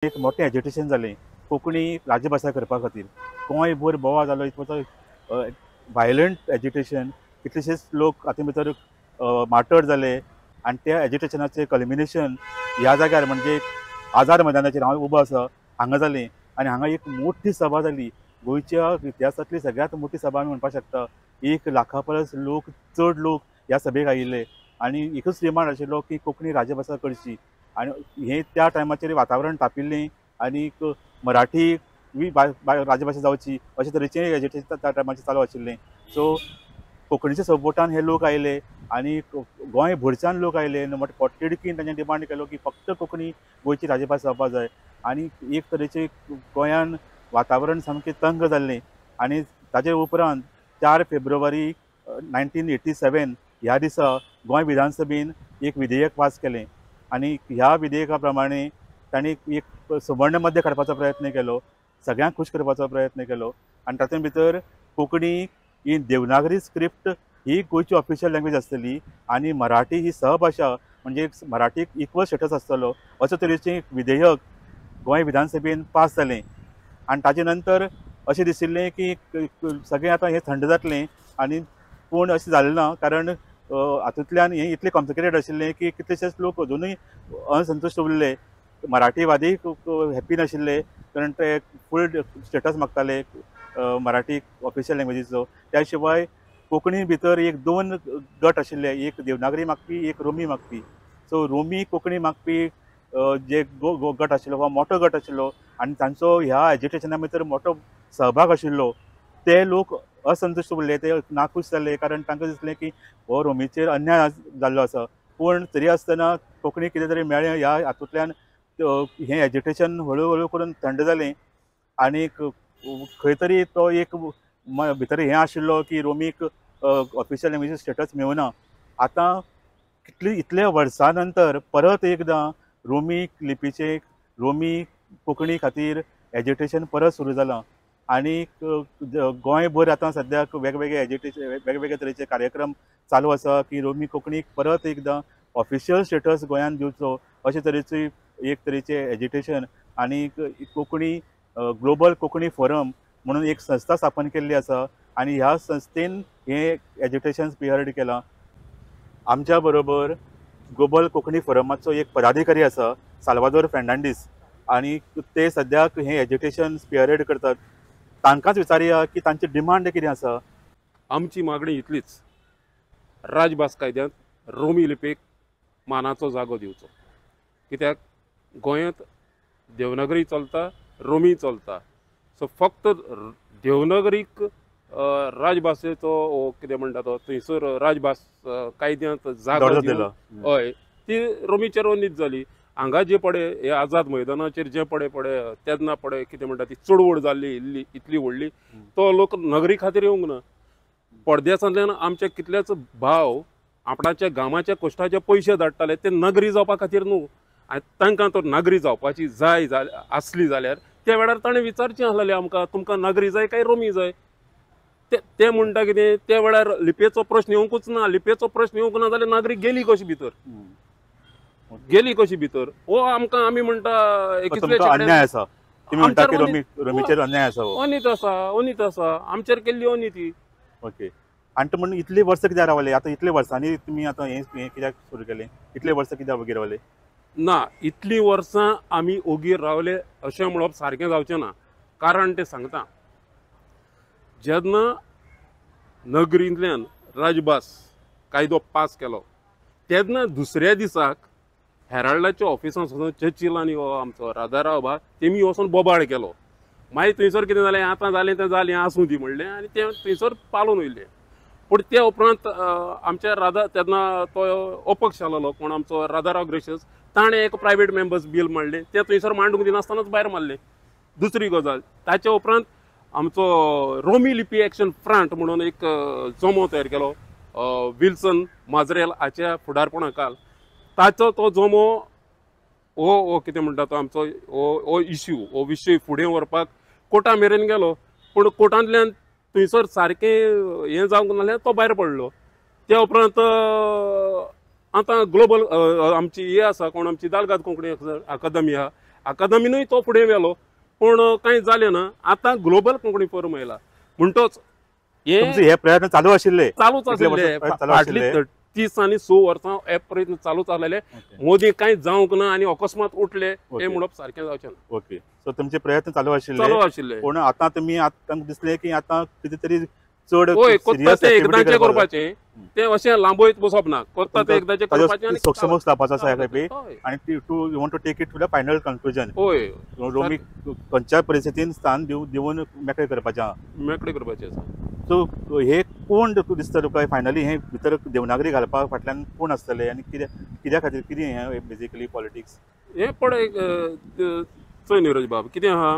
एक मोठें एजिटेशन जालें कोंकणी राज्यभाशा करपा खातीर. गोंयभर बोवाळ जालो इतको वायलंट एजिटेशन. कितलेशेच लोक हातूंत भितर मार्टर्ड जाले आनी त्या एजिटेशनाचें कल्मिनेशन ह्या जाग्यार म्हणजे आझाद मैदानाचेर हांव उबो आसा हांगा जालें. आनी हांगा एक मोठी सभा जाली. गोंयच्या इतिहासांतली सगळ्यांत मोठी सभा आमी म्हणपाक शकता. 1 लाखा परस चड लोक ह्या सभेक आयिल्ले आनी एकूच डिमांड आशिल्लो की कोंकणी राज्यभाशा करची. आनी हें त्या टायमाचेर वातावरण तापिल्लें आनीक मराठी राज्यभाशा जावची अशे तरेचें एजिटेशन त्या टायमाचेर चालू आशिल्लें. सो कोंकणीच्या सपोर्टान हे लोक आयले आनी गोंय भरच्यान लोक आयले. पोटतिडकीन तांणी डिमांड केलो की फक्त कोंकणी गोंयची राज्यभाशा जावपाक जाय. आनी एक तरेचें गोंयान वातावरण सामकें तंग जाल्लें. आनी ताचे उपरांत 4 फेब्रुवारी 1987 ह्या दिसा गोंय विधानसभेन एक विधेयक पास केलें. आनी ह्या विधेयका प्रमाणे तांणी एक सुवर्ण मध्य काडपाचो प्रयत्न केलो. सगळ्यांक खूश करपाचो प्रयत्न केलो. आनी तातूंत भितर कोंकणी ही देवनागरी स्क्रिप्ट ही गोंयची ऑफिशियल लँग्वेज आसतली आनी मराठी ही सहभाशा म्हणजे मराठीक इक्वल स्टेटस आसतलो अशे तरेचें विधेयक गोंय विधानसभेन पास जालें. आनी ताजे नंतर अशें दिशिल्लें की सगळें आतां हें थंड जातलें आनी पूण अशें जालें ना. कारण हातूंतल्यान हें इतलें कॉम्प्लिकेटेड आशिल्लें की कितलेशेच लोक अजुनूय असंतुश्ट उरले. मराठीवादी हॅप्पी नाशिल्ले कारण ते फूल स्टेटस मागताले मराठी ऑफिशियल लँग्वेजीचो. त्या शिवाय कोंकणी भितर 2 गट आशिल्ले. एक देवनागरी मागपी एक रोमी मागपी. सो रोमी कोंकणी मागपी जे गट आशिल्लो हो मोठो गट आशिल्लो आनी तांचो ह्या एजिटेशना भितर मोठो सहभाग आशिल्लो. ते लोक असंतुश्ट उरले. ते नाखूश जाले कारण तांकां दिसलें की हो रोमीचेर अन्याय जाल्लो आसा. पूण तरी आसतना कोंकणी कितें तरी मेळ्ळें. ह्या हातूंतल्यान हें एजिटेशन हळू हळू करून थंड जालें. आनीक खंय तरी तो एक भितर हें आशिल्लो की रोमीक ऑफिशियल लँग्वेज स्टेटस मेळुना. आतां इतल्या वर्सां नंतर परत एकदां रोमी लिपीचें रोमी कोंकणी खातीर एजिटेशन परत सुरू जालां. आनीक गोंयभर आतां सद्याक वेगवेगळे तरेचे कार्यक्रम चालू आसा की रोमी कोंकणीक परत एकदां ऑफिशियल स्टेटस गोंयान दिवचो अशे तरेची एक तरेचें एजिटेशन. आनीक कोंकणी ग्लोबल कोंकणी फोरम म्हणून एक संस्था स्थापन केल्ली आसा आनी ह्या संस्थेन हें एजिटेशन स्पियरहेड केलां. आमच्या बरोबर ग्लोबल कोंकणी फोरमाचो एक पदाधिकारी आसा साल्वादोर फेर्नांडीस आनी ते सद्याक हें एजिटेशन स्पियरहेड करतात. तांकांच विचारया की तांची डिमांड कितें आसा. आमची मागणी इतलीच, राजभास कायद्यांत रोमी लिपीक मानाचो जागो दिवचो. कित्याक गोंयांत देवनागरी चलता, रोमी चलता. सो फक्त देवनागरीक राजभाशेचो कितें म्हणटा तो थंयसर राजभास कायद्यांत जागो दिलो हय ती रोमीचेर वनीत जाली. हांगा जे पडे हे आझाद मैदानाचेर जे पडे तेन्ना पडे कितें म्हणटा ती चळवळ जाल्ली इतली व्हडली तो लोक नगरी खातीर येवंक ना. पडदेसांतल्यान आमचे कितलेच भाव आपणाच्या गांवाच्या कश्टाचे पयशे धाडटाले ते नगरी जावपा खातीर न्हू. आनी तांकां तर नगरी जावपाची जाय आसली जाल्यार त्या वेळार ताणें विचारचें आसलेलें आमकां तुमकां नगरी जाय काय रोमी जाय. ते म्हणटा कितें त्या वेळार लिपेचो प्रश्न येवंकूच ना. लिपेचो प्रश्न येवंक ना जाल्यार नागरी गेली कशी भितर हो आमकां आमी म्हणटा अन्याय आसा. रोमीचेर अन्याय आसा. अनीत आसा आमचेर केल्ली अनिती. ओके. आनी म्हणून इतली वर्सां कित्याक रावले. आतां इतले वर्सांनी तुमी आतां हें कित्याक सुरू केलें. इतले वर्सां कित्याक वगीर रावले ना. इतली वर्सां आमी ओगीर रावले अशें म्हणप सारकें जावचें ना. कारण तें सांगता जेन्ना नगरींतल्यान राजभास कायदो पास केलो तेन्ना दुसऱ्या दिसाक हेराल्डाच्या ऑफिसांत वचून चर्चिल आनी हो आमचो राजाराव बा तेमी वचून बोबाळ केलो. मागीर थंयसर कितें जालें आतां जालें तें जालें आसूं दी म्हणलें आनी ते थंयसर पालून वयले. पूण ते उपरांत आमच्या राजा तेन्ना तो अपक्ष आसलो कोण आमचो राजाराव ग्रेशियस ताणें एक प्रायवेट मेंबर्स बील मांडलें. तें थंयसर मांडूंक दिनासतनाच भायर मारलें. दुसरी गजाल ताच्या उपरांत आमचो रोमी लिपी एक्शन फ्रंट म्हणून एक जमो तयार केलो विल्सन माजरेल हाच्या फुडारपणाखाल. ताचो तो जमो हो कितें म्हणटा तो आमचो हो इश्यू हो विशय फुडें व्हरपाक कोर्टा मेरेन गेलो. पूण कोर्टांतल्यान थंयसर सारकें हें जावंक नासलें तो भायर पडलो. त्या उपरांत आतां ग्लोबल आमची हे आसा कोण आमची दालगाद कोंकणी अकादमी आहा अकादमीनूय तो फुडें व्हेलो पूण कांय जालें ना. आतां ग्लोबल कोंकणी फोरम आयला म्हणटोच हे प्रयत्न चालू आशिल्ले चालूच आशिल्ले फाटली 30 आनी 6 वर्सां हे प्रयत्न चालूच आसलेले. मोदी कांय जावंक ना आनी अकस्मात उठले हे म्हणप सारकें जावचें ना. ओके सो तुमचे प्रयत्न चालू आशिल्ले पूण आतां तुमी आतां दिसलें की आतां कितें तरी चड कोत्ता ते एकदांचें करपाचें ते अशें लांबयत बसप ना. कोत्ता ते एकदांचें करपाचें आनी सक्षमूच लावपाचो आसा आनी do you want to take it to the final conclusion. होय रोमी खंयच्याय परिस्थितीन स्थान दिवन मेकळे करपाचें आसा. सो हे कोण दिसता तुका फायनली हे भितर देवनागरी घालपा फाटल्यान कोण आसतले आनी कित्या खातीर कितें हे बेजिकली पॉलिटिक्स हे पळय चोय निरोज बाब कितें आहा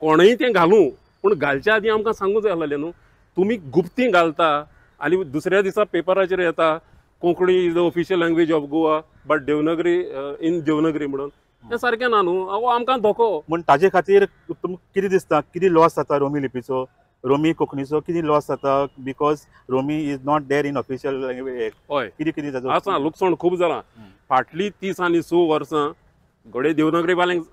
कोणय तें घालूं पूण घालच्या आदीं आमकां सांगूंक जाय आसलें न्हू. तुमी गुप्ती घालता आनी दुसऱ्या दिसा पेपराचेर येता Konkani is the official language of Goa but Devanagari in Devanagari म्हणून. हें सारकें ना न्हू. आमकां धोको म्हण ताजे खातीर तुमकां कितें दिसता कितें लॉस जाता रोमी लिपीचो रोमी कोंकणीचो कितें लॉस जाता because Romi is not there in official language. हय कितें ताजो आसा लुकसाण खूब जालां. फाटलीं 30 आनी 6 वर्सां घडये देवनागरी वाल्यांक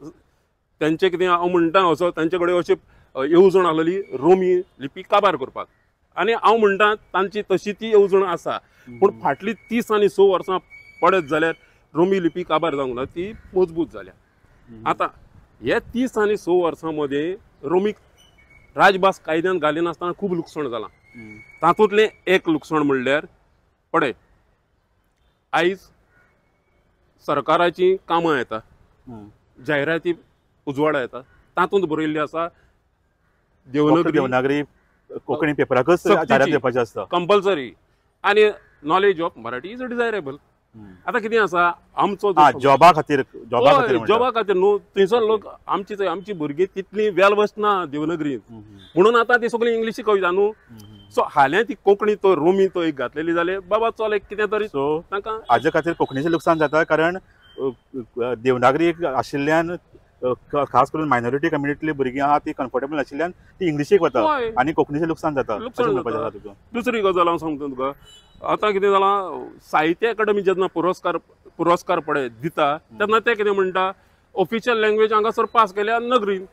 तेंचें कितें हांव म्हणटा असो तेंचे कडेन अशी येवजण आसलेली रोमी लिपी काबार करपाक आनी हांव म्हणटा तांची तशी ती येवजण आसा पूण फाटलीं 30 आनी 6 वर्सां पडत जाल्यार रोमी लिपी काबार जावंक ना ती मजबूत जाल्या. आतां हे 30 आनी 6 वर्सां मदें रोमीक राजभास कायद्यान घाली नासतना खूब लुकसाण जालां. तातूंतलें एक लुकसाण म्हणल्यार पळय आयज सरकाराची कामां येता जायराती उजवाडा येता तातूंत बरयल्ली आसा देवनागरी कोंकणी पेपराकच जायरात दिवपाची आसता कंपल्सरी आनी knowledge of Marathi is desirable. आतां कितें आसा आमचो जॉबा खातीर न्हू थंयसर लोक आमची भुरगीं तितली वेल वचना देवनागरींत म्हणून आतां ती सगळी इंग्लिशीक वयता न्हू. सो हाल्या ती कोंकणी तो रोमी तो एक घातलेली जाले बाबा चल एक कितें तरी सो तांकां हाजे खातीर कोंकणीचें लुकसाण जाता कारण देवनागरी आशिल्ल्यान खास करून मायनॉरिटी कम्युनिटीतली भुरगीं आहा ती कम्फर्टेबल नाशिल्ल्यान ती इंग्लिशीक वता आनी कोंकणीचें लुकसाण जाता. दुसरी गजाल हांव सांगता तुका आतां कितें जालां साहित्य अकादमी जेन्ना पुरस्कार पळय दिता तेन्ना ते कितें म्हणटा ऑफिशियल लँग्वेज हांगासर पास केल्या नगरीन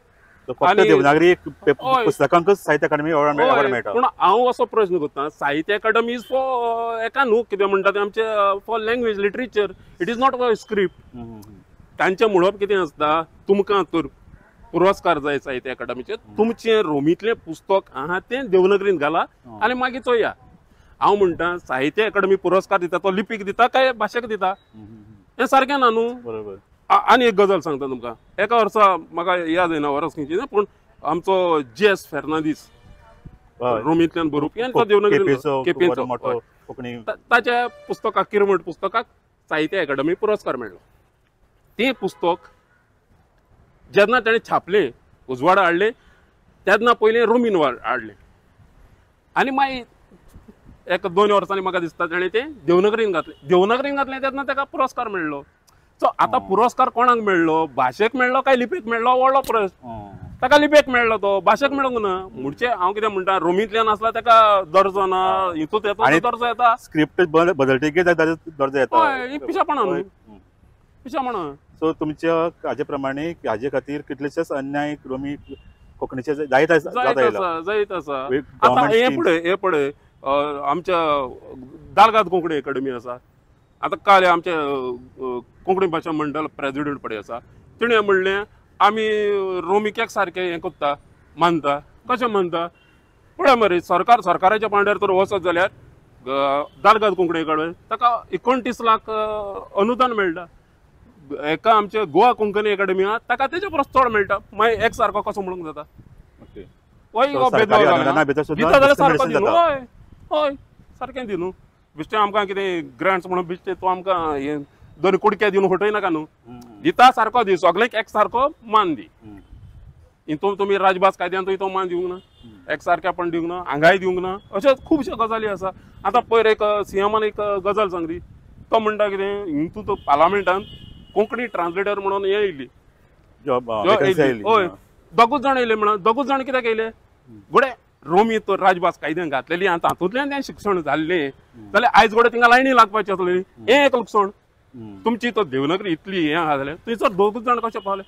देवनागरी पुस्तकांकच साहित्य अकादमी अवॉर्ड मेळटा. पूण हांव असो प्रश्न करता साहित्य अकादमी इज फॉर एका न्हू कितें म्हणटा तें आमचे for language literature it is not for script. तांचें म्हणप कितें आसता तुमकां तर पुरस्कार जाय साहित्य अकादमीचे तुमचें रोमीतलें पुस्तक आहा तें देवनागरींत घाला आनी मागीर चोया. हांव म्हणटा साहित्य अकादमी पुरस्कार दिता तो लिपीक दिता काय भाशेक दिता हें सारकें ना न्हू. बरोबर. आनी एक गजाल सांगता तुमकां एका वर्सा म्हाका याद येना वर्स खंयची पूण आमचो J.S. फेर्नांदीस रोमींतल्यान बरोवपी आनी तो देवनागरी ताच्या पुस्तकाक किरमट पुस्तकाक साहित्य अकादमी पुरस्कार मेळ्ळो. तें पुस्तक जेन्ना ताणें छापलें उजवाडा हाडलें तेन्ना पयलें रोमीन हाडलें आनी मागीर 1-2 वर्सांनी म्हाका दिसता ताणें तें देवनागरीन घातलें तेन्ना ताका पुरस्कार मेळ्ळो. सो आतां पुरस्कार कोणाक मेळ्ळो भाशेक मेळ्ळो काय लिपीक मेळ्ळो व्हडलो प्रश्न. ताका लिपीक मेळ्ळो तो भाशेक मेळूंक ना. म्हणचे हांव कितें म्हणटा रोमींतल्यान आसला ताका दर्जो ना हितूंत येता दर्जो येता स्क्रिप्ट बदलतकीर दर्जो येता. हय पिशापणां न्हू पिशापणां. सो तुमच्या हाजे प्रमाणे हाजे खातीर कितलेशेच अन्याय रोमी कोंकणीचे जायत आसा. आतां हे पळय आमच्या दारगाद कोंकणी अकादमी आसा. आतां काल आमचे कोंकणी भाशा मंडळ प्रेसिडेंट पळय आसा तिणें म्हणलें आमी रोमीक सारकें हें करता मानता. कशें मानता पळय मरे सरकाराच्या पांड्यार तर वचत जाल्यार दारगाद कोंकणी अकादमी ताका 29 लाख अनुदान मेळटा. एका आमच्या गोवा कोंकणी अकादमी आहा ताका तेच्या परस चड मेळटा. मागीर एक सारको कसो म्हणूंक जाता. सारको दी न्हू. हय सारकें दी न्हू. बिश्टें आमकां कितें ग्रांट्स म्हणून बिश्टें तूं आमकां हें 2 कुडक्या दिवन फटय नाका न्हू. दिता सारको दी सगळ्यांक एक सारको मान दी. हितून तुमी राजभास कायद्यान तो मान दिवंक ना एक सारकेपण दिवंक ना हांगाय दिवंक ना अश्यो खुबश्यो गजाली आसा. आतां पयर एक सीएमान एक गजाल सांगली तो म्हणटा कितें हितून तो पार्लमेंटान कोंकणी ट्रान्सलेटर म्हणून हे येयली. हय 2 जाण येयले म्हणून 2 जाण कित्याक येयले घोडे रोमी तो राजभास कायद्यान घातलेली आनी तातूंतल्यान तें शिक्षण जाल्लें जाल्यार आयज घोडे तिंगा लायनी लागपाची आसलेली. हें एक लुकसाण. तुमची तो देवनागरी इतली हें आहा जाल्यार थंयसर दोगूच जाण कशे पावले.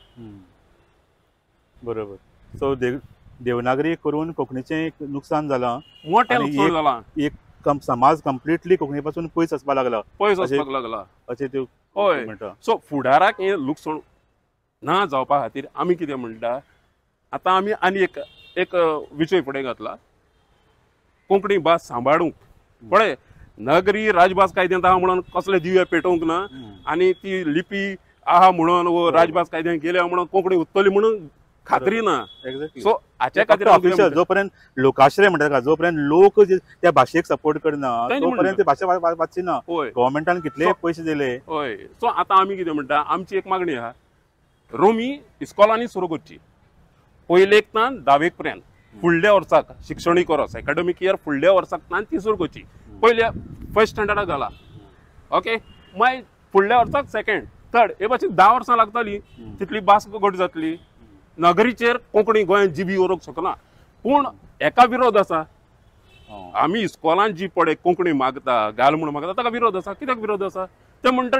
बरोबर. सो देवनागरी करून कोंकणीचें नुकसान जालां, मोठें नुकसान जालां. एक समाज कंप्लिटली कोंकणी पासून पयस वचपाक लागला, पयस वचपाक लागला अशें त्यो हय. म्हणटा. सो फुडाराक हें लुकसाण ना जावपा खातीर आमी कितें म्हणटा, आतां आमी आनी एक विशय फुडें घातला, कोंकणी भास सांबाळूंक. पळय, नगरी राजभास कायद्यांत आहा म्हणून कसले दिवे पेटोवंक ना, आनी ती लिपी आहा म्हणून वो राजभास कायद्यांत गेल्या म्हणून कोंकणी उत्तली म्हणून खात्री ना. एक्झॅक्टली. सो हाच्या खातीर ऑफिशियल जोपर्यंत लोकाश्रय म्हणटा, जोपर्यंत लोक त्या भाशेक सपोर्ट करना तोपर्यंत ती भाशा वाचची ना. गव्हर्मेंटान कितले पयशे दिले. हय. सो आतां आमी कितें म्हणटा, आमची एक मागणी आहा, रोमी इस्कॉलांनी सुरू करची. पयलेकतान 10वेक पर्यंत फुडल्या वर्साक शिक्षणीक वर्स एकाडेमीक इयर फुडल्या वर्साक ती सुरू करची. पयल्या फर्स्ट स्टँडर्डाक घाला, ओके, मागीर फुडल्या वर्साक सेकंड थर्ड हे भाशेन 10 वर्सां लागतली. तितली भास घट जातली. नगरीचेर कोंकणी गोंयांत जीबी व्हरूंक शकना. पूण एका विरोध आसा. आमी इस्कॉलांत जी पळय कोंकणी मागता, घाल म्हणून मागता, ताका विरोध आसा. कित्याक विरोध आसा? ते म्हणटा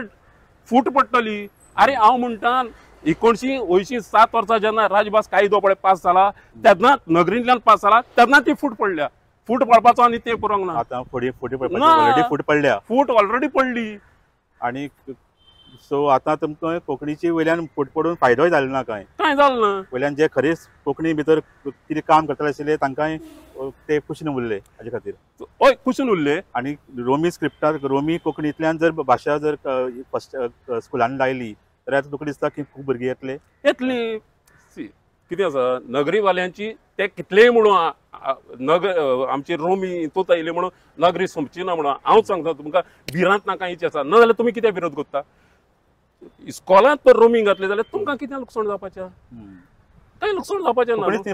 फूट पडटली. अरे हांव म्हणटा 1987 वर्सा जेन्ना राजभास कायदो पळय पास जाला, तेन्ना नगरींतल्यान पास जाला, तेन्ना ती फूट पडल्या. फूट पडपाचो आनी ते करूंक ना. आतां फुडें ऑलरेडी फूट पडल्या. फूट ऑलरेडी पडली. आनी सो आतां तुमकां कोंकणीची वयल्यान फूट पडून फायदोय जालो ना कांय जालो ना. वयल्यान जे खरेच कोंकणी भितर कितें काम करताले आशिल्ले तांकांय ते कुशीन उरले हाजे खातीर. हय, कुशीन उरले. आनी रोमी कोंकणींतल्यान जर भाशा जर फर्स्ट स्कुलांनी लायली जाल्यार आतां तुका दिसता की खूब भुरगीं येतली. कितें आसा, नगरीवाल्यांची ते कितलेय म्हणून आमची रोमी हितूंत आयले म्हणून नगरी सोंपची ना म्हणून हांव सांगता तुमकां, भिरांत नाका हेची आसा. नाजाल्यार तुमी कित्याक विरोध करता? इस्कॉलांत तर रोमी घातली जाल्यार तुमकां कितें लुकसाण जावपाचें? कांय लुकसाण जावपाचें ना.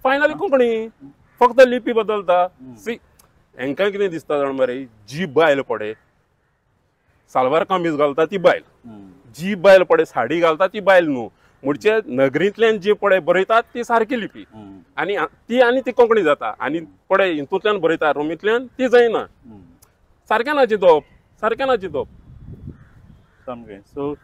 फायनली कोंकणी फक्त लिपी बदलता. हेंकां कितें दिसता जाण मरे, जी बायल पळय सालवार कमीज घालता ती बायल, जी बायल पळय साडी घालता ती बायल न्हू. म्हणजे नगरींतल्यान जी पळय बरयतात ती सारकी लिपी आनी ती कोंकणी जाता. आनी पळय हितूंतल्यान बरयता रोमींतल्यान ती जायना. सारकें ना चिंतप. सामकें. सो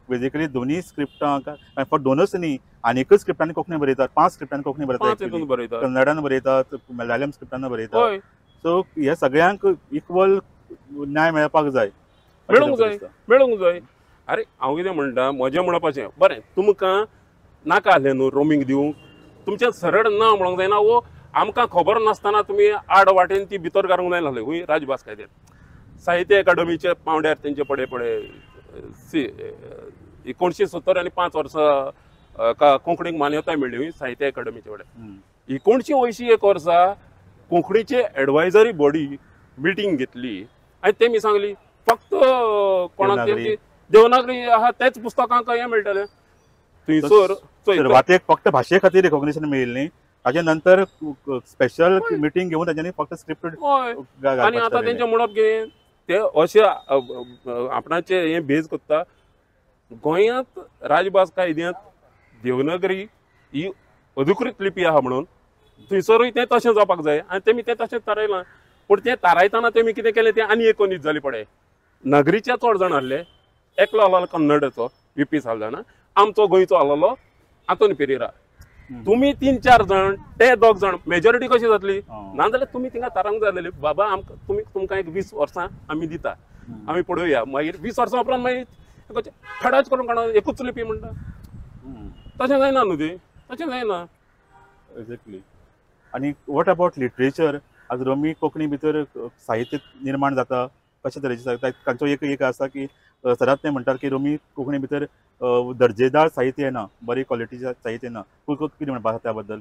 बेजिकली दोनी स्क्रिप्टां फक्त दोनच न्ही, आनीकच स्क्रिप्टांनी कोंकणी बरयतात. 5 स्क्रिप्टांनी कोंकणी बरयतात. कन्नडान बरयतात, मल्याळम स्क्रिप्टान बरयतात. सो ह्या सगळ्यांक इक्वल न्याय मेळपाक जाय. मेळूंक जाय. अरे हांव कितें म्हणटा, म्हजें म्हणपाचें, बरें तुमकां नाका आसलें न्हू रोमींक दिवंक, तुमचें सरळ ना म्हणूंक जायना. वो आमकां खबर नासतना तुमी आड वाटेन ती भितर घालूंक जाय नासलें खूंय राजभास कायद्यान. साहित्य अकादमीचे पावंड्यार तेंचे पळय 1970 आनी 5 वर्सां कोंकणीक मान्यताय मेळ्ळी खूंय साहित्य अकादमीचे कडेन. 1981 वर्सा कोंकणीचे एडवायझरी बॉडी मिटींग घेतली आनी तेमी सांगली फक्त कोणाक देवनागरी आहा तेच पुस्तकांक हें मेळटलें. थंयसर सुरवातेक फक्त भाशे खातीर रिकॉग्निशन मेळिल्लें. ताजे नंतर स्पेशल मिटींग घेवन तांच्यांनी फक्त स्क्रिप्ट. आनी आतां तेंचें म्हणप कितें, ते अशें आपणाचें हें बेज करता. गोंयांत राजभास कायद्यांत देवनागरी ही अधिकृत लिपी आहा म्हणून थंयसरूय तें तशें जावपाक जाय आनी तेमी तें तशें थारायलां. पूण तें थारायतना तेमी कितें केलें तें आनी एक अनीत जाली पळय. नगरीचे चड जाण आहले, एकलो आहलो कन्नडाचो VP सालदाना, आमचो गोंयचो आहलो आंतोनी पेरेरा. तुमी 3-4 जाण, ते 2 जाण, मेजॉरिटी कशी जातली? नाजाल्यार तुमी थिंगा थारावंक जाय आसलें, बाबा तुमकां एक 20 वर्सां आमी दिता, आमी पळोवया. मागीर 20 वर्सां उपरांत मागीर थडाच करून काडून एकूच लिपी म्हणटा. तशें जायना न्हू तें, तशें जायना. एक्झॅक्टली. आनी वॉट अबाउट लिटरेचर? आज रोमी कोंकणी भितर साहित्य निर्माण जाता कशे तरेचे? तांचो एक आसा की सदांच ते म्हणटात की रोमी कोंकणी भितर दर्जेदार साहित्य येना, बरी क्वॉलिटीचें साहित्य येना. कितें म्हणपाक त्या बद्दल?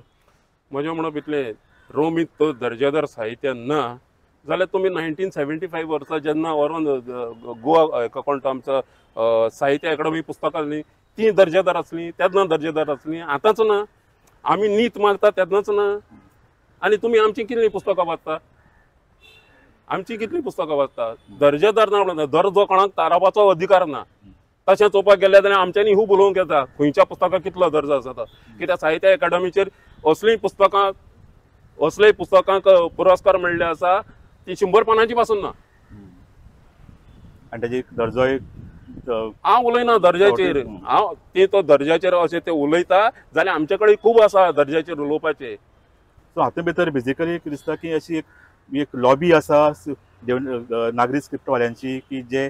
म्हजें म्हणप इतलें, रोमींत तो दर्जेदार साहित्य ना जाल्यार तुमी 1975 वर्सा जेन्ना व्हरोन गोवा कोण तो आमचो साहित्य अकादमी पुस्तकां आसलीं ती दर्जेदार आसलीं, तेन्ना दर्जेदार आसलीं, आतांच ना. आमी नीत मागता तेन्नाच ना. आनी तुमी आमची कितलीं पुस्तकां वाचता? आमची कितलीं पुस्तकां वाचता? दर्जेदार ना म्हणून दर्जो कोणाक थारावपाचो अधिकार ना. तशें चोवपाक गेल्यार जाल्यार आमच्यांनी खूब उलोवंक येता खंयच्या पुस्तकाक कितलो दर्जो आसा तो. कित्याक साहित्य अकादमीचेर असलीं पुस्तकांक पुरस्कार मेळ्ळे आसा ती 100 पानांची पासून ना. आनी तेजे दर्जोय हांव उलयना दर्जाचेर, हांव ते तो दर्जाचेर अशें ते उलयता जाल्यार आमचे कडेन खूब आसा दर्जाचेर उलोवपाचें. सो हातूंत भितर बेजिकली दिसता की अशी एक लॉबी आसा नागरी स्क्रिप्टवाल्यांची की जे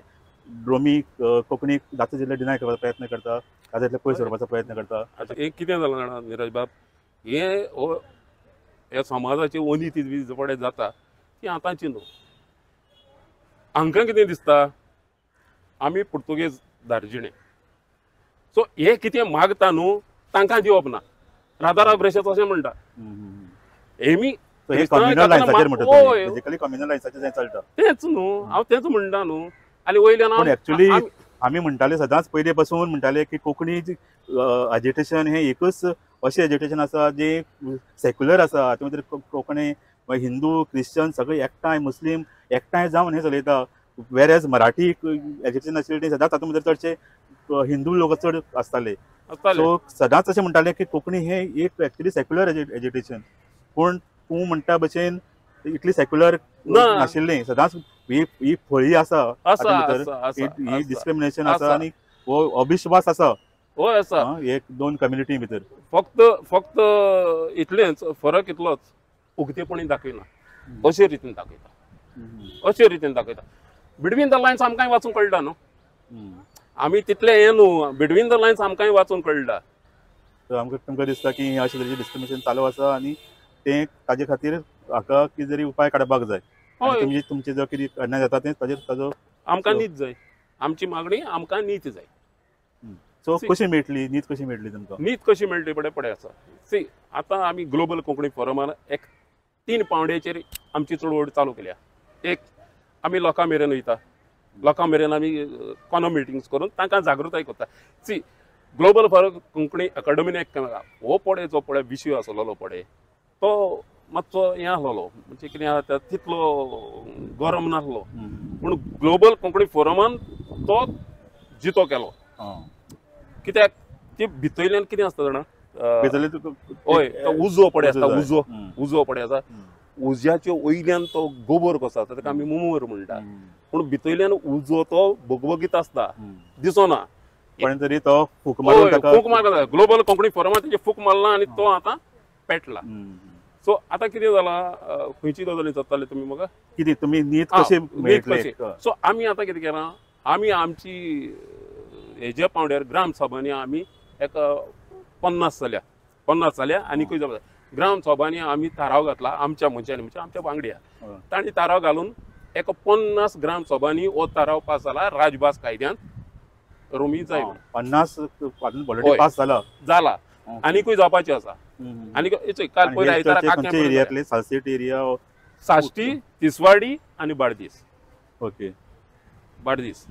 रोमी कोंकणीक जाता तितले डिनाय करपाचो प्रयत्न करता, जाता तितले पयस व्हरपाचो प्रयत्न करता. आतां एक कितें जालां जाणा निरज बाब, हे समाजाची अनिती बी पडे जाता ती आतांची न्हू. हांकां कितें दिसता आमी पुर्तुगेज धार्जिणे, सो हे कितें मागता न्हू तांकां दिवप ना. राधाराव ब्रेशात अशें म्हणटा हेमी हे कम्युनल लायन्साचेर म्हणटा, होय बेजिकली कम्युनल लायन्साचेर हें चलता. तेच न्हू, हांव तेच म्हणटा न्हू. आनी वयल्यान पूण एक्चुअली आमी म्हणटाले सदांच पयलीं पासून म्हणटाले की कोंकणी एजिटेशन हें एकच अशें एजिटेशन आसा जे सेक्युलर आसा. हातूंत भितर कोंकणी हिंदू क्रिश्चन सगळे एकठांय, मुस्लीम एकठांय जावन हें चलयता. वेरेज मराठी एजिटेशन आशिल्लें तें सदांच हातूंत भितर चडशे हिंदू लोक चड आसताले. सो सदांच अशें म्हणटाले की कोंकणी हें एक एक्चुअली सेक्युलर एजिटेशन. पूण तूं म्हणटा भशेन इतली सेक्युलर नाशिल्लें. सदांच ही फळी आसा हातूंत भितर, ही डिस्क्रिमिनेशन आसा आनी हो अविश्वास आसा. होय आसा एक दोन कम्युनिटी भितर. फक्त इतलेंच फरक इतलोच, उक्तेपणी दाखयना, अशे रितीन दाखयता. बिटवीन द लायन्स आमकांय वाचूंक कळटा न्हू. आमी तितले हे न्हू, बिटवीन द लायन्स आमकांय वाचूंक कळटा. तुमकां दिसता की अशें तरेचें डिस्क्रिमिनेशन चालू आसा आनी तें ताजे खातीर हाका कितें तरी उपाय काडपाक जाय. तुमचे जर कितें अन्याय जाता तें ताजो आमकां नीत जाय. आमची मागणी आमकां नीत जाय. सो कशी मेळटली नीत, कशी मेळटली तुमकां? नीत कशी मेळटली पडे आसा. सी आतां आमी ग्लोबल कोंकणी फोरमान एक 3 पावंड्याचेर आमची चळवळ चालू केल्या. एक आमी लोकां मेरेन वयता, लोकां मेरेन आमी कॉनो मिटिंग्स करून तांकां जागृताय करता. सी ग्लोबल कोंकणी अकादमीन एक हो पडे जो पळय विशय आसलो पळय तो मातसो हें आसलो, म्हणजे कितें आसा तितलो गरम नासलो. पूण ग्लोबल कोंकणी फोरमान तो जितो केलो. कित्याक ते भितरल्यान कितें आसता जाणा, हय उजो पडे आसता, उजो पडे आसा. उज्याच्या वयल्यान तो गोबर कसो आसता ताका आमी मुमोर म्हणटा. पूण भितरल्यान उजो तो भगभगीत आसता, दिसना. पण तरी तो फूक मारला. ग्लोबल कोंकणी फोरमान तेजे फूक मारला आनी तो आतां पेटला. सो आतां कितें जालां, खंयची गजाली जाताली तुमी म्हाका कितें तुमी नीत कशी? सो आमी आतां कितें केलां, आमी आमची हेजे पावंड्यार ग्राम सभांनी आमी एक 50 जाल्या आनीकूय जाता. ग्राम सभांनी आमी थाराव घातला आमच्या मनशांनी, म्हणजे आमच्या वांगड्या तांणी थाराव घालून एक 50 ग्राम सभांनी हो थाराव पास जाला राजभास कायद्यान रोमी जाय. 50 पास जाला आनीकूय जावपाचें आसा. आनी काल पयलीं एरियांतले सालसेट एरिया, साश्टी, तिसवाडी आनी बार्देस. ओके, बार्देस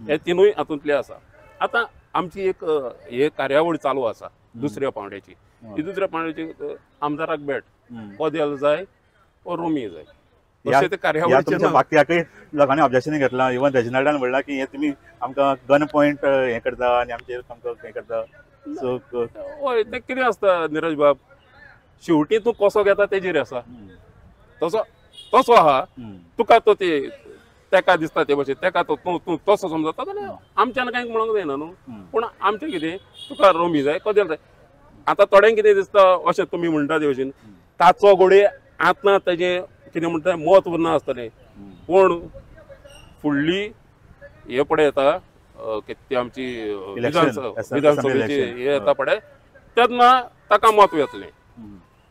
हे तिनूय हातूंतले आसा. आतां आमची एक हे कार्यावळ चालू आसा दुसऱ्या पावंड्याची. ही दुसऱ्या पावंड्याची आमदाराक भेट कोदेल जाय वो रोमी जाय अशें ते कार्यावळीचेर. बाकीयाकय लोकांनी ऑब्जेक्शन घेतलां. इवन रेजिनाल्डान म्हणलां की हे तुमी आमकां गन पॉयंट हें करता आनी आमचेर आमकां हें करता. सो हय तें कितें आसता निरज बाब, शेवटी तूं कसो घेता तेजेर आसा. तसो आहा तुका तो तेका दिसता ते भशेन तेका तूं तसो समजता जाल्यार आमच्यान कांय म्हणूंक जायना न्हू. पूण आमचें कितें, तुका रोमी जाय कोदेल जाय. आतां थोड्यांक कितें दिसता अशें तुमी म्हणटा ते भशेन ताचो घोडे आतां तेजें कितें म्हणटा म्हत्व ना आसतलें. पूण फुडली हे पळय येता ती आमची विधानसभेची हे येता पळय तेन्ना ताका म्हत्व येतलें.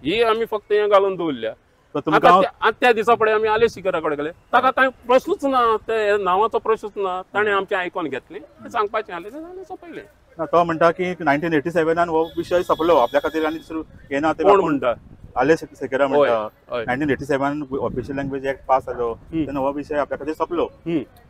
ही आमी फक्त हें घालून दवरल्या. त्या दिसा पळय आमी आले शिखरा कडेन गेले, ताका कांय प्रश्नूच ना, ते नांवाचो प्रश्नूच ना. ताणें आमचें आयकून घेतलें, सांगपाचें आसलें जाल्यार सोंपयलें. तो म्हणटा की 1987 हो विशय सोंपलो आपल्या खातीर आनी दुसरो हे ना. कोण म्हणटा? आले सेकेरा म्हणटा 1987 ऑफिशियल लँग्वेज एक्ट पास जालो तेन्ना हो विशय आपल्या खातीर सोंपलो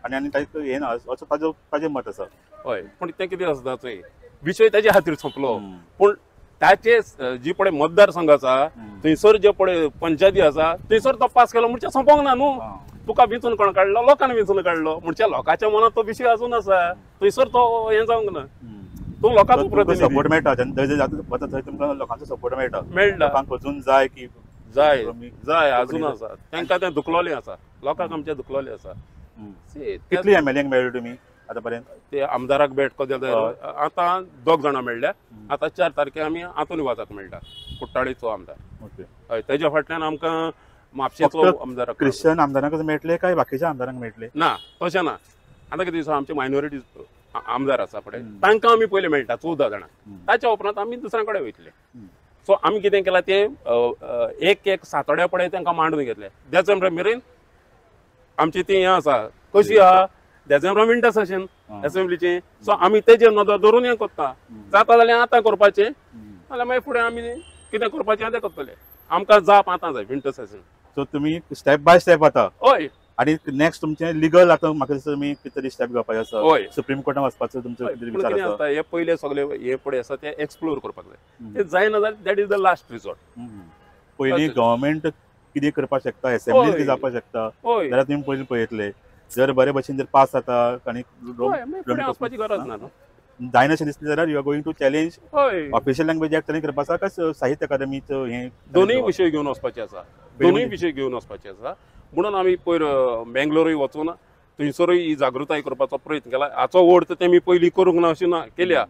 आनी ताका हे ना असो ताजें मत आसा. हय, पूण तें कितें आसता चोय विशय ताजे खातीर सोंपलो. पूण ताचे जी पळय मतदारसंघ आसा थंयसर जे पळय पंचायती आसा थंयसर तो पास केलो म्हणजे सोंपोंक ना न्हू. तुका वेंचून कोण काडलो? लोकांनी वेंचून काडलो. म्हणजे लोकांच्या मनात तो विशय अजून आसा, थंयसर तो हें जावंक ना. तूं लोकांचो प्रतिनिधी. सपोर्ट मेळटा थंय तुमकां लोकांचो सपोर्ट मेळटा. लोकांक अजून जाय की जाय अजून आसा. तांकां तें दुखलोलें आसा, लोकांक आमच्या दुखलोलें आसा. कितली एमएलएंक मेळ्ळी तुमी आतां पर्यंत? ते आमदाराक भेट आता 2 जाणां मेळ्ळ्या. आता 4 तारखेक आमी आंतोनी वाजाक मेळटा, कुट्टाळेचो आमदार. ओके. हय, तेज्या फाटल्यान आमकां म्हापशेचो आमदार. क्रिश्चन आमदारांकच मेळटले काय बाकीच्या आमदारांक मेळटले? ना, तशें ना. आतां कितें दिसा आमचे मायनॉरिटी आमदार आसा पळय, तांकां आमी पयलीं मेळटा 14 जाणां. ताच्या उपरांत आमी दुसऱ्यां कडेन वयतले. सो आमी कितें केलां ते एक सातोड्या पळय तांकां मांडून घेतले. देसेंब्रा मेरेन आमची ती हें आसा, कशी आहा देसेंब्रा विंटर सेशन असेंब्लीचें. सो आमी तेजेर नदर दवरून हें करता. जाता जाल्यार आतां करपाचें, नाल्यार मागीर फुडें आमी कितें करपाचें तें करतले. आमकां जाप आतां जाय विंटर सेशन. सो तुमी स्टेप बाय स्टेप वता. हय. आणि नेक्स्ट तुमचें लिगल आतां म्हाका दिसता तुमी कितें तरी स्टेप घेवपाचें आसा. हय. सुप्रीम कोर्टान वचपाचो तुमचो कितें विचार कितें आसा? आसता, हे पयले सगळे हे पळय आसा ते एक्सप्लोर करपाक जाय. ते जायना जाल्यार that is the last resort. पयलीं गव्हर्मेंट कितें करपाक शकता, असेंब्ली कितें जावपाक शकता जाल्यार तुमी पयलीं पळयतले. जर बरे भशेन जर पास जाता आनी फुडें वचपाची गरज ना. जायना अशें दिसलें जाल्यार you are going to challenge हय. ऑफिशियल लँग्वेज एक्ट तरी करपाक आसा काय साहित्य अकादमीचो हें? दोनूय विशय घेवन वचपाचे आसा. दोनूय विशय घेवन वचपाचे आसा. म्हणून आमी पयर बेंगलोरूय वचून थंयसरूय ही जागृताय करपाचो प्रयत्न केला. हाचो ओड तर मी पयलीं करूंक ना अशें ना, केल्या.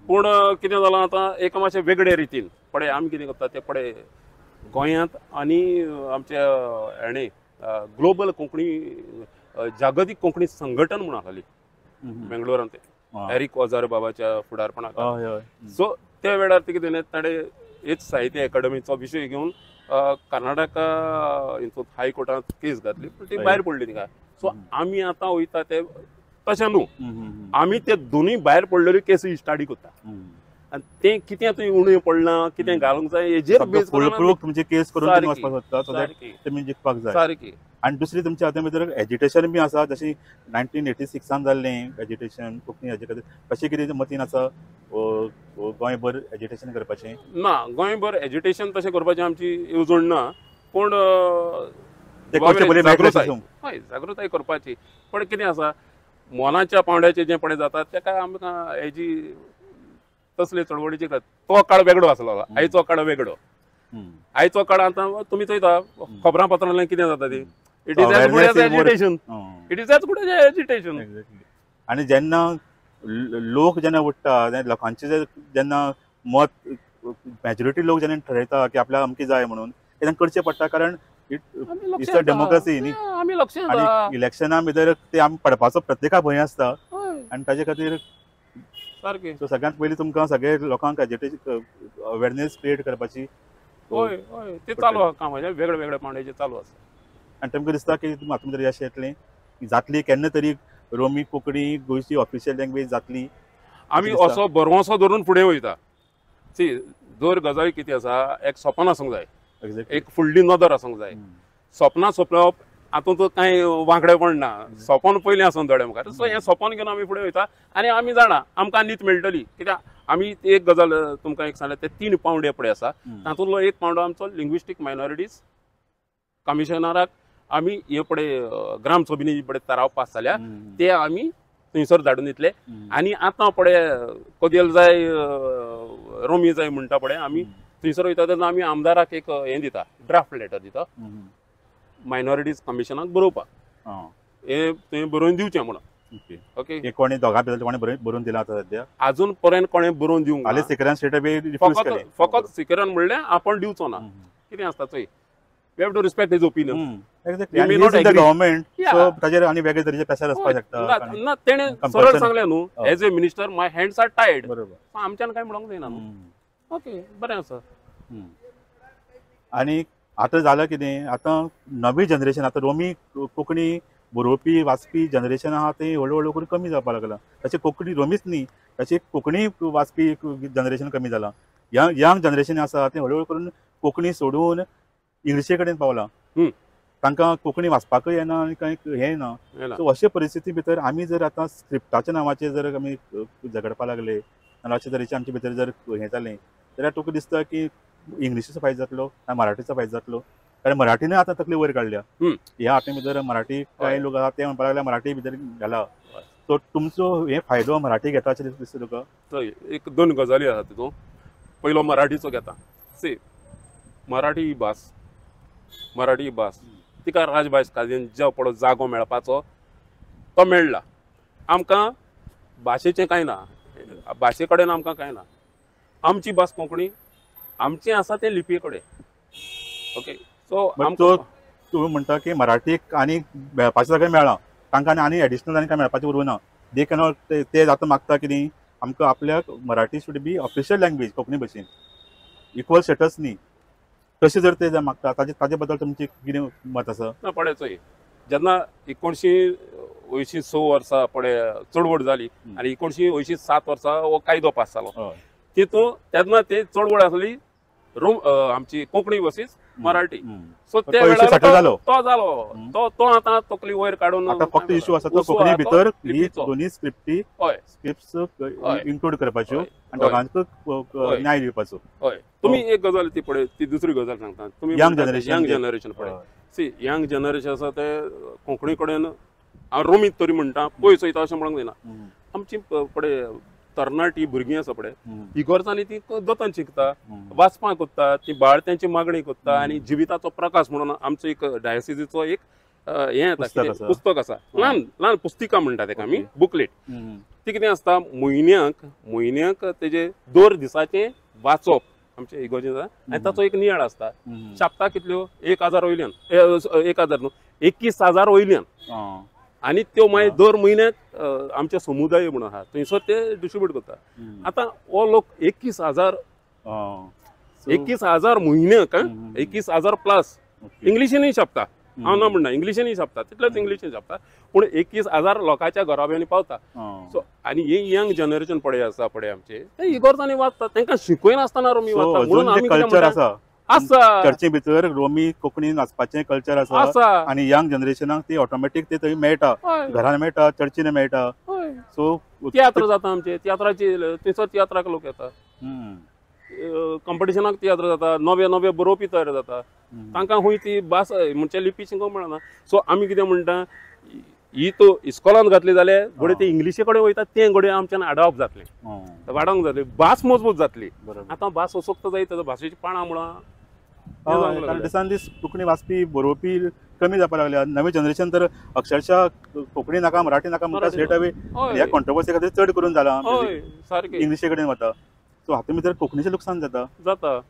पूण कितें जालां आतां एक मातशें वेगळे रितीन पळय आमी कितें करता ते पळय गोंयांत आनी आमच्या हेणे ग्लोबल कोंकणी जागतीक कोंकणी संघटन म्हणून आसली बेंगलोरांत, ते एरिक वजार बाबाच्या फुडारपणाक. सो त्या वेळार ते कितें ताणें हेच साहित्य अकादमीचो विशय घेवन कर्नाटका हितून हायकोर्टांत केस घातली, पूण ती भायर पडली तिका. सो आमी आतां वयता ते तशें न्हू, आमी ते दोनूय भायर पडलेल्यो केसी स्टडी करता. आनी ते कितें थंय उणें पडलां, कितें घालूंक जाय हेजेर बेस करून तुमची केस करून वचपाक सोदता, सो दॅट तुमी जिखपाक जाय. सारकी. आनी दुसरी तुमच्या हातूंत भितर एज्युटेशन बी आसा, जशी 1986 जाल्लें एज्युटेशन कोंकणी हेजे खातीर कशें कितें मतीन आसा गोंयभर एज्युटेशन करपाचें? ना, गोंयभर एज्युटेशन तशें करपाचें आमची येवजण ना. पूण जागृताय करपाची. पण कितें आसा, मोनाच्या पावंड्याचें जें पळय जाता तेका आमकां हेजी तसले चळवळीचे तो काळ वेगळो आसलो, आयचो काळ वेगळो. आयचो काळ आतां तुमी चोयता खबरांपत्रांतल्यान कितें जाता ती, it is as good as education. It is as good as education. आनी जेन्ना लोक जेन्ना उठ्ठा, लोकांचे जेन्ना मत मॅजॉरिटी लोक जेन्ना ठरयता की आपल्याक अमकी जाय म्हणून, तेन्ना करचें पडटा. कारण इट्स अ डेमोक्रेसी न्ही. आनी इलेक्शना भितर ते आमी पडपाचो प्रत्येकाक भंय आसता. आनी ताजे खातीर सारकें. सो सगळ्यांत पयलीं तुमकां सगळे लोकांक एज्युटेशन अवेरनेस क्रिएट करपाची. हय हय, ते चालू आसा कामाचें, वेगळे वेगळे पावंड्याचेर चालू आसा. आनी तुमकां दिसता की हातूंत तरी अशें येतलें जातली केन्ना तरी रोमी कोंकणी गोंयची ऑफिशियल लँग्वेज जातली? आमी असो बरवंसो धरून फुडें वयता. सी, जर गजाली कितें आसा, एक सपन आसूंक जाय, एक फुडली नदर आसूंक जाय. सपनां सोंपप हातूंत कांय वांकडेपण ना. सपन पयलीं आसून दोळे मुखार. सो हें सपन घेवन आमी फुडें वयता. आनी आमी जाणा आमकां न्हीद मेळटली. कित्याक आमी एक गजाल तुमकां एक सांगलें, ते 3 पावंडे पळय आसा, तातूंतलो एक पावंडो आमचो लिंग्विस्टीक मायनॉरिटीज कमिशनराक आमी हे पळय ग्राम सभेनी पळय थाराव पास जाल्या, ते आमी थंयसर धाडून दितले. आनी आतां पळय कदेल जाय रोमी जाय म्हणटा पळय, आमी थंयसर वयता तेन्ना आमी आमदाराक एक हें दिता, ड्राफ्ट लेटर दिता मायनॉरिटीज कमिशनाक बरोवपाक. हे थंय बरोवन दिवचें म्हणून. ओके. कोणी दोगां भितर कोणी बरोवन दिला आतां सद्या? अजून पर्यंत कोणें बरोवन दिवंक ना. सिकरान स्टेट रिफ्यूज केलें. फकत सिकरान म्हणलें आपण दिवचो ना. कितें आसता चोय, we have to respect his opinion. Government सो ताजेर आनी वेगळे तरेचे प्रेशर आसपाक शकता. ना, तेणें सरळ सांगलें न्हू, as a minister my hands are tied. बरोबर. आमच्यान कांय म्हणूंक जायना न्हू. ओके, बरें आसा. आनी आतां जालां कितें, आतां नवी जनरेशन, आतां रोमी कोंकणी बरोवपी वाचपी जनरेशन आहा तें हळू हळू करून कमी जावपाक लागलां. तशें कोंकणी रोमीच न्ही, तशें कोंकणी वाचपी जनरेशन कमी जालां. यंग जनरेशन आसा तें हळू हळू करून कोंकणी सोडून इंग्लिशे कडेन पावलां. तांकां कोंकणी वाचपाकूय येना आनी कांय हें ना. सो अशे परिस्थिती भितर आमी जर आतां स्क्रिप्टाच्या नांवाचेर जर आमी झगडपाक लागले, नाल्यार अशे तरेचे आमचे भितर जर हें जालें, जाल्यार तुका दिसता की इंग्लिशीचो फायदो जातलो काय मराठीचो फायदो जातलो? कारण मराठीनूय आतां तकली वयर काडल्या. ह्या हातूंत भितर मराठी कांय लोक आसा ते म्हणपाक लागल्या मराठी भितर घाला. सो तुमचो हे फायदो मराठी घेता अशें दिसता तुका? चोय, एक 2 गजाली आसा तितून. पयलो मराठीचो घेता. सी, मराठी ही भास तिका राजभास काजेन जो पडो जागो मेळपाचो तो मेळ्ळा. आमकां भाशेचें कांय ना, भाशे कडेन आमकां कांय ना. आमची भास कोंकणी, आमचें आसा तें लिपये कडेन. ओके, सो तो तुम्ही म्हणता की मराठीक आनी मेळपाचें सगळें मेळ्ळां, तांकां आनी एडिशनल आनी कांय मेळपाचें उरूना. दे कॅनॉट ते जाता मागता कितें आमकां आपल्याक Marathi should be official language Konkani भशेन, इक्वल स्टेटस न्ही. तशें जर ते मागता ताजे बद्दल तुमचें कितें मत आसा? ना पळय चोय, जेन्ना 1986 वर्सा पळय चळवळ जाली आनी 1987 वर्सा हो कायदो पास जालो, तितून तेन्ना ते चळवळ आसली आमची कोंकणी वर्सीस मराठी. सो त्या वेळार तो जालो, तो आतां तकली वयर काडून आता फक्त इश्यू आसा तो कोंकणी भितर ही दोन्ही स्क्रिप्ट्स इन्क्लूड करपाच्यो आनी दोगांचो न्याय दिवपाचो. हय, तुम्ही एक गजाल ती पळय, ती दुसरी गजाल सांगता. तुम्ही यंग जनरेशन पळय, सी यंग जनरेशन आसा ते कोंकणी कडेन हांव रोमीत तरी म्हणटा, पयस वयता अशें म्हणूंक जायना. आमची पळय तरणाटी भुरगीं आसा पळय, इगोर्जांनी ती दोतोन शिकता, वाचपाक कोत्ता, ती बाळत्यांची मागणी कोत्ता आनी जिविताचो प्रकाश म्हणून आमचो एक डायसिसीचो एक हें येता, पुस्तक आसा, ल्हान ल्हान पुस्तिका म्हणटा तेका आमी, बुकलेट. ती कितें आसता, म्हयन्याक तेजे 2 दिसाचें वाचप आमच्या इगोर्जेन आनी ताचो एक नियाळ आसता. छापता कितल्यो 1000 वयल्यान, 1000 न्हू 21,000 वयल्यान. आनी त्यो मागीर दर म्हयन्याक आमचे समुदाय म्हणून आहा थंयसर ते डिस्ट्रिब्यूट करता. आतां हो लोक 21,000 म्हयन्याक 21,000 प्लस इंग्लिशीनूय छापता. हांव ना म्हणना, इंग्लिशीनूय छापता, तितलेंच इंग्लिशीन छापता, पूण 21,000 लोकांच्या घराब्यांनी पावता. सो आनी हे यंग जनरेशन पळय आसा पळय आमचे, ते इगोर्जांनी वाचता, तांकां शिकय नासतना रोमी वाचता म्हणून आमी कल्चर आसा आसा चर्चे भितर रोमी कोंकणी नाचपाचें कल्चर आसा आनी यंग जनरेशनाक ती ऑटोमॅटीक ते थंय मेळटा, घरान मेळटा, चर्चीन मेळटा. सो तियात्र जाता आमचे, तियात्राची थंयसर तियात्राक लोक येता, कॉम्पिटिशनाक तियात्र जाता, नवे नवे बरोवपी तयार जाता, तांकां हुंय ती भास म्हणजे लिपी शिकोवंक मेळना. सो आमी कितें म्हणटा, ही तो इस्कॉलान घातली जाल्यार घोडे ते इंग्लिशी कडेन वयता, तें घोडे आमच्यान अडॉप्ट जातलें, वाडोवंक जातली, भास मजबूत जातली. आतां भास अशक्त जायत, भाशेची पानां म्हणून दिसान दीस कोंकणी वाचपी बरोवपी कमी जावपाक लागल्या. नवे जनरेशन तर अक्षरशः कोंकणी नाका, मराठी नाका म्हणटा स्ट्रेट अवे. ह्या कॉन्ट्रोवर्सी खातीर चड करून जाला, इंग्लिशी कडेन वता. सो हातूंत भितर कोंकणीचें लुकसाण जाता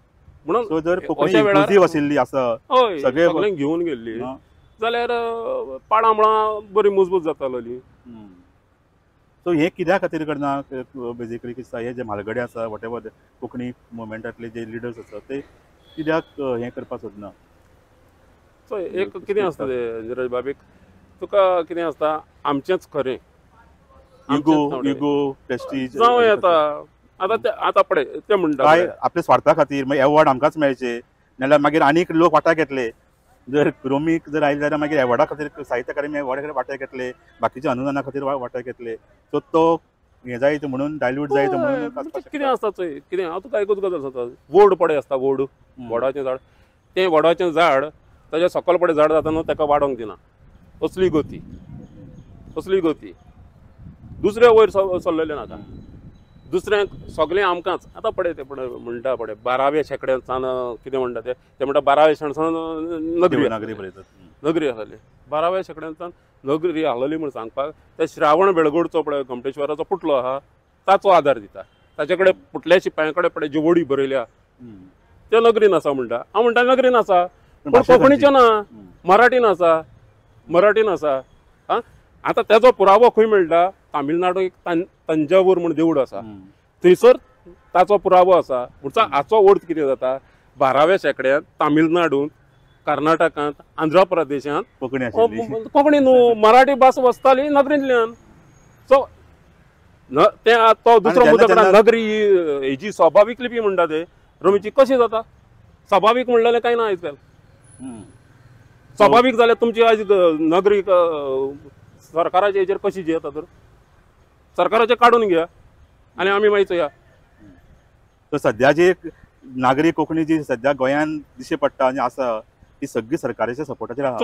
म्हणून. सो जर कोंकणी इन्क्लुझीव आशिल्ली आसा, सगळें घेवन गेल्ली जाल्यार पाडां म्हणा बरी मजबूत जाताली. सो हे कित्या खातीर करना बेजिकली कितें हे जे म्हालगडे आसा वॉट एवर कोंकणी मुवमेंटांतले जे लिडर्स आसा ते कित्याक हें करपाक सोदना? सो एक कितें आसता ते निरज बाबीक, तुका कितें आसता, आमचेंच खरें, इगो प्रेस्टीज जावं येता. आतां पळय ते म्हणटा काय आपल्या स्वार्था खातीर मागीर एवॉर्ड आमकांच मेळचे, नाल्यार मागीर आनीक लोक वांटो घेतले. जर रोमीक जर आयले जाल्यार मागीर एवॉर्डा खातीर साहित्य अकादमी एवॉर्डा खातीर वांटो घेतले, बाकीच्या अनुदाना खातीर वांटो घेतले. सो तो हें जायत म्हणून डायल्यूट जायत म्हणून कितें आसता चोय, कितें हांव तुका एकूच गजाल सांगता. वड पळय आसता, वडाचें झाड, तें वडाचें झाड ताच्या सकयल पळय झाड जाता न्हू, ताका वाडोंक दिना. असली गती दुसऱ्या वयर सरलेलें नाका, दुसऱ्यांक सगळें आमकांच. आतां पळय ते पळय म्हणटा पळय 12व्या शेंकड्यासान कितें म्हणटा ते म्हणटा 12व्या शेंकड्यासान नगरी आसली, 12व्या शेंकड्यासान नगरी आहलेली म्हूण सांगपाक ते श्रावण बेळगोडचो पळय घंटेश्वराचो पुतळो आहा ताचो आदार दिता. ताचे कडेन पुटल्या शिपायां कडेन पळय ज्यो वडी बरयल्या त्यो नगरीन आसा म्हणटा. हांव म्हणटा नगरीन आसा, पूण कोंकणीच्यो ना, मराठीन आसा. आतां तेजो पुरावो खंय मेळटा, तामिळनाडू एक तंजावूर म्हूण देवूळ आसा, थंयसर ताचो पुरावो आसा. म्हणटा हाचो अर्थ कितें जाता, 12व्या शेंकड्यांत तामिळनाडूंत, कर्नाटकांत, आंध्र प्रदेशांत कोंकणी न्हू, मराठी भास वचताली नगरींतल्यान. सो ते तो दुसरो मुद्दो नगरी हेजी स्वाभावीक लिपी म्हणटा ते रोमीची कशी जाता? स्वाभावीक म्हणलेलें कांय ना आयज काल. स्वाभावीक जाल्यार तुमची आयज नगरी सरकाराच्या हेचेर कशी जी येता, तर सरकाराचें काडून घेया आनी आमी मागीर चोया. तर सध्या जी नागरी कोंकणी जी सध्या गोंयांत दिश्टी पडटा आनी आसा ती सगळी सरकाराच्या सपोर्टाचेर आहा,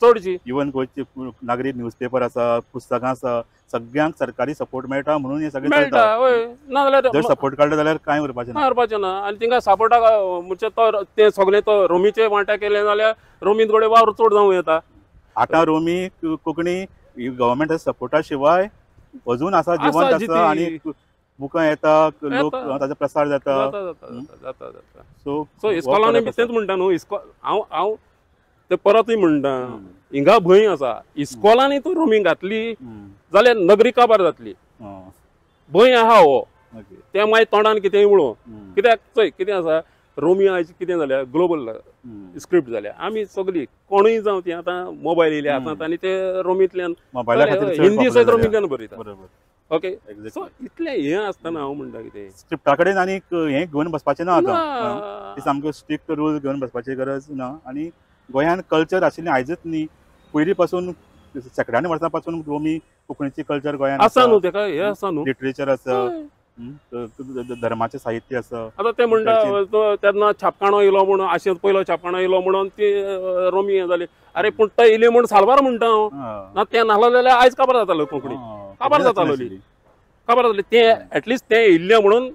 चडशी. इवन गोंयची नागरी न्यूजपेपर आसा, पुस्तकां आसा, सगळ्यांक सरकारी सपोर्ट मेळटा म्हणून हे सगळें चलता. जर सपोर्ट काडलो जाल्यार कांय उरपाचें ना. आनी तिंका सपोर्टाक म्हणजे तो ते सगळें तो रोमीचे वांटे केले जाल्यार रोमीत गोडे वावर चड जावं येता. आतां रोमी कोंकणी गव्हर्मेंट सपोर्टा शिवाय अजून आसा जिवंत जिती. आसा आनी बुकां येता लोक येता. ताजो प्रसार जाता जाता जाता जाता जाता जाता सो सो इस्कॉलांनी बी तेच म्हणटा न्हू हांव ते परतूय म्हणटा हिंगा भंय आसा इस्कॉलांनी तूं रोमींग घातली जाल्यार नगरी काबार जातली भंय आहा हो ते मागीर तोंडान कितेंय उळो कित्याक चोय कितें आसा रोमी आयज कितें जाल्या ग्लोबल स्क्रिप्ट जाल्या आमी सगळीं कोणूय जावं ती आतां मोबायल येयले हातांत आनी ते रोमींतल्यान हिंदी सयत रोमींतल्यान बरयता ओके सो इतलें हें आसतना हांव म्हणटा कितें स्क्रिप्टा कडेन आनी हें घेवन बसपाचें ना आतां ती सामको स्ट्रिक्ट रूल घेवन बसपाची गरज ना आनी गोंयांत कल्चर आशिल्लें आयजच न्ही पयलीं पासून शेकड्यांनी वर्सां पासून रोमी कोंकणीची कल्चर गोंयांत आसा न्हू तेका हें आसा न्हू लिटरेचर आसा धर्माचें साहित्य आसा आतां ते म्हणटा तेन्ना छापखानो येयलो म्हणून आशेंत पयलो छापखानो येयलो म्हणून ती रोमी हें जाली अरे पूण तो येयली म्हूण सालबार म्हणटा हांव ना तें नाहलो जाल्यार आयज काबार जातालो कोंकणी काबार जातालोली काबार जातली तें एटलिस्ट तें येयल्लें म्हणून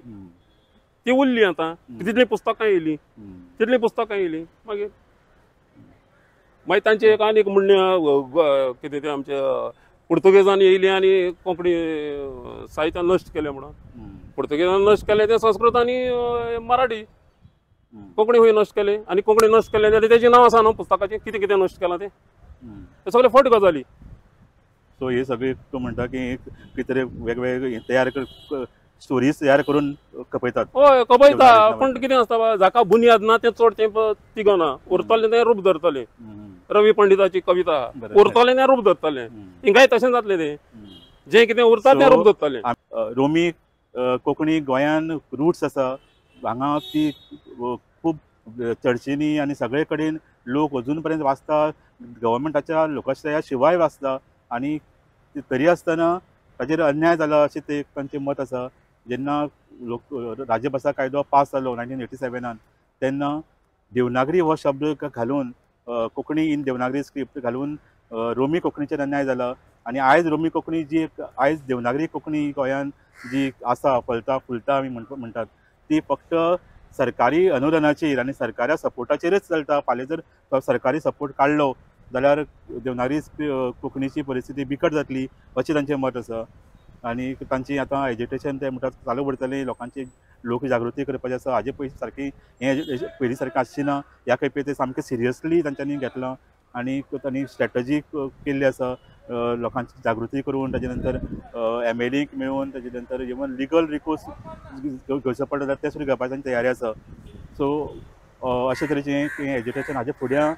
ती उरली आतां तितली पुस्तकां येयली तितली पुस्तकां येयली मागीर तांचे एक आनीक म्हणणें कितें तें आमचे पुर्तुगेजांनी येयली आनी कोंकणी साहित्य नश्ट केलें म्हणून पुर्तुगेजान नश्ट केलें तें संस्कृत आनी मराठी कोंकणी खंय नश्ट केलें आनी कोंकणी नश्ट केलें जाल्यार तेजें नांव आसा न्हू पुस्तकाचें कितें कितें नश्ट केलां तें सगळें फट गजाली सो हे सगळे तूं म्हणटा की कितें वेगवेगळे तयार स्टोरीज तयार करून कपयतात हय कपयता पूण कितें आसता जाका बुनियाद ना तें चड तें तिगना उरतलें तें रूप धरतलें रवी पंडिताची कविता उरतलें तें रूप धरतलें हिंगाय तशें जातलें तें जें कितें उरता तें रूप धरतलें रोमी कोंकणी गोंयान रुट्स आसा हांगा ती खूब चर्चींनी आनी सगळे कडेन लोक अजून पर्यंत वाचता गव्हर्मेंटाच्या लोकाश्रया शिवाय वाचता आनी तरी आसतना ताचेर अन्याय जाला अशें ते तांचें मत आसा जेन्ना राज्यभाशा कायदो पास जालो 1987 तेन्ना देवनागरी हो शब्द घालून कोंकणी इन देवनागरी स्क्रिप्ट घालून रोमी कोंकणीचेर अन्याय जाला आनी आयज रोमी कोंकणी जी आयज देवनागरी कोंकणी गोंयांत जी आसा फलता फुलता आमी म्हणटात ती फक्त सरकारी अनुदानाचेर आनी सरकारा सपोर्टाचेरच चलता फाल्यां जर सरकारी सपोर्ट काडलो जाल्यार देवनागरी कोंकणीची परिस्थिती बिकट जातली अशें तांचें मत आसा आनी तांची आतां एज्युकेशन ते म्हणटात चालू उरतलें लोकांची लोक जागृती करपाची आसा हाजे पयलीं सारकी हें पयलीं सारकें आसची ना ह्या खेपे ते सामकें सिरियसली तांच्यांनी घेतलां आनी तांणी स्ट्रॅटजी केल्ली आसा लोकांची जागृती करून ताजे नंतर MLA मेळून ताजे नंतर इवन लिगल रिकोर्स घेवचो पडटा जाल्यार ते सुद्दां घेवपाची तांची तयारी आसा सो अशे तरेचें एज्युकेशन हाजे फुडें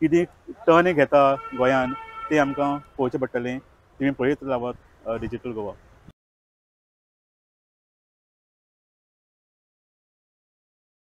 कितें टर्न घेता गोंयान तें आमकां पळोवचें पडटलें तुमी पळयत रावात डिजिटल गोवा.